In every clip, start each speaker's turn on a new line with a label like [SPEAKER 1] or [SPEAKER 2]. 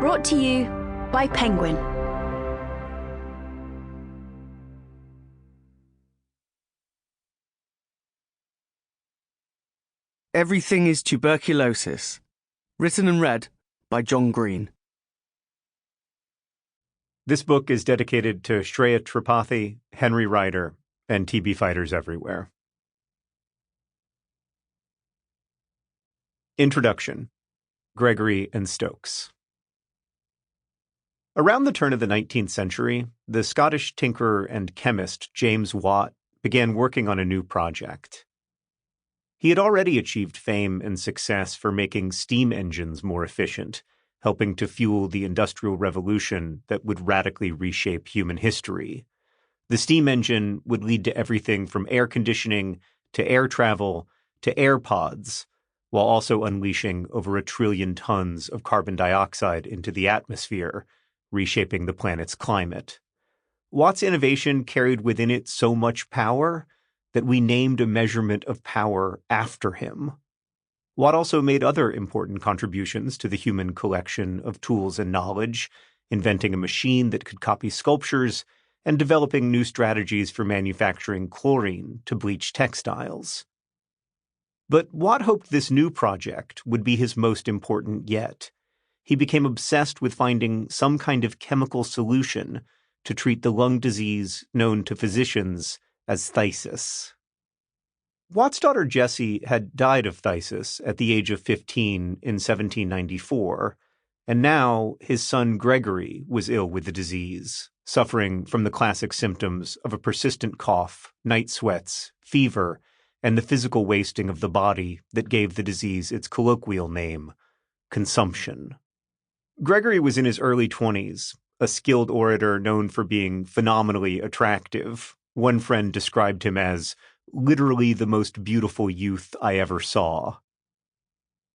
[SPEAKER 1] Brought to you by Penguin.
[SPEAKER 2] Everything is Tuberculosis. Written and read by John Green.
[SPEAKER 3] This book is dedicated to Shreya Tripathi, Henry Ryder, and TB fighters everywhere. Introduction. Gregory and Stokes. Around the turn of the 19th century, the Scottish tinkerer and chemist James Watt began working on a new project. He had already achieved fame and success for making steam engines more efficient, helping to fuel the Industrial Revolution that would radically reshape human history. The steam engine would lead to everything from air conditioning to air travel to AirPods, while also unleashing over 1 trillion tons of carbon dioxide into the atmosphere, reshaping the planet's climate. Watt's innovation carried within it so much power that we named a measurement of power after him. Watt also made other important contributions to the human collection of tools and knowledge, inventing a machine that could copy sculptures and developing new strategies for manufacturing chlorine to bleach textiles. But Watt hoped this new project would be his most important yet. He became obsessed with finding some kind of chemical solution to treat the lung disease known to physicians as phthisis. Watt's daughter Jessie had died of phthisis at the age of 15 in 1794, and now his son Gregory was ill with the disease, suffering from the classic symptoms of a persistent cough, night sweats, fever, and the physical wasting of the body that gave the disease its colloquial name, consumption. Gregory was in his early 20s, a skilled orator known for being phenomenally attractive. One friend described him as literally the most beautiful youth I ever saw.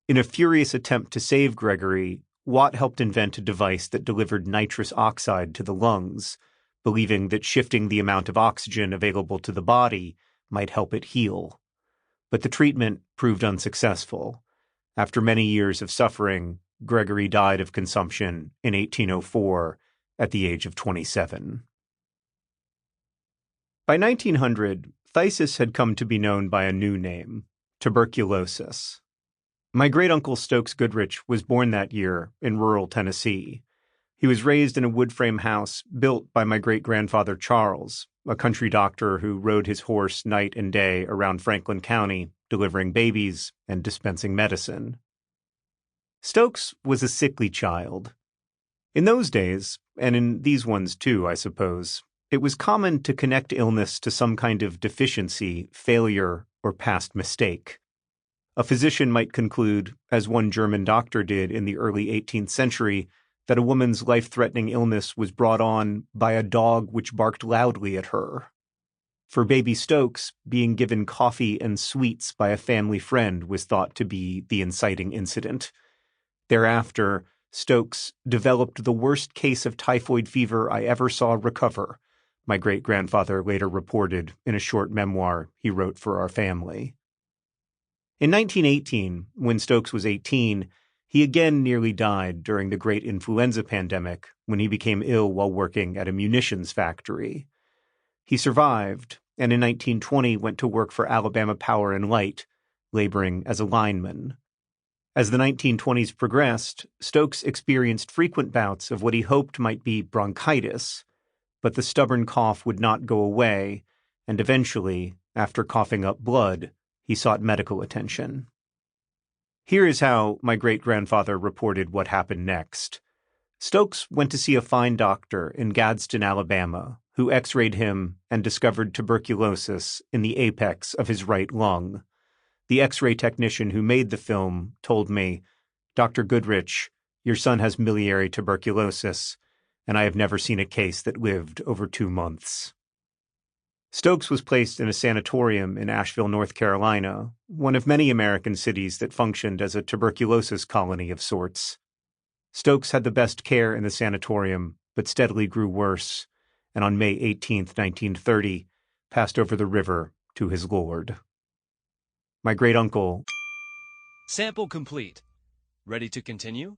[SPEAKER 3] In a furious attempt to save Gregory, Watt helped invent a device that delivered nitrous oxide to the lungs, believing that shifting the amount of oxygen available to the body might help it heal. But the treatment proved unsuccessful. After many years of suffering, Gregory died of consumption in 1804 at the age of 27. By 1900, phthisis had come to be known by a new name, tuberculosis. My great-uncle Stokes Goodrich was born that year in rural Tennessee. He was raised in a wood-frame house built by my great-grandfather Charles, a country doctor who rode his horse night and day around Franklin County, delivering babies and dispensing medicine. Stokes was a sickly child. In those days, and in these ones too, I suppose, it was common to connect illness to some kind of deficiency, failure, or past mistake. A physician might conclude, as one German doctor did in the early 18th century, that a woman's life-threatening illness was brought on by a dog which barked loudly at her. For baby Stokes, being given coffee and sweets by a family friend was thought to be the inciting incident. Thereafter, Stokes developed the worst case of typhoid fever I ever saw recover, my great-grandfather later reported in a short memoir he wrote for our family. In 1918, when Stokes was 18, he again nearly died during the great influenza pandemic when he became ill while working at a munitions factory. He survived, and in 1920 went to work for Alabama Power and Light, laboring as a lineman. As the 1920s progressed, Stokes experienced frequent bouts of what he hoped might be bronchitis, but the stubborn cough would not go away, and eventually, after coughing up blood, he sought medical attention. Here is how my great-grandfather reported what happened next. Stokes went to see a fine doctor in Gadsden, Alabama, who x-rayed him and discovered tuberculosis in the apex of his right lung. The x-ray technician who made the film told me, "Dr. Goodrich, your son has miliary tuberculosis, and I have never seen a case that lived over 2 months." Stokes was placed in a sanatorium in Asheville, North Carolina, one of many American cities that functioned as a tuberculosis colony of sorts. Stokes had the best care in the sanatorium, but steadily grew worse, and on May 18, 1930, passed over the river to his Lord. My great-uncle...
[SPEAKER 4] Sample complete. Ready to continue?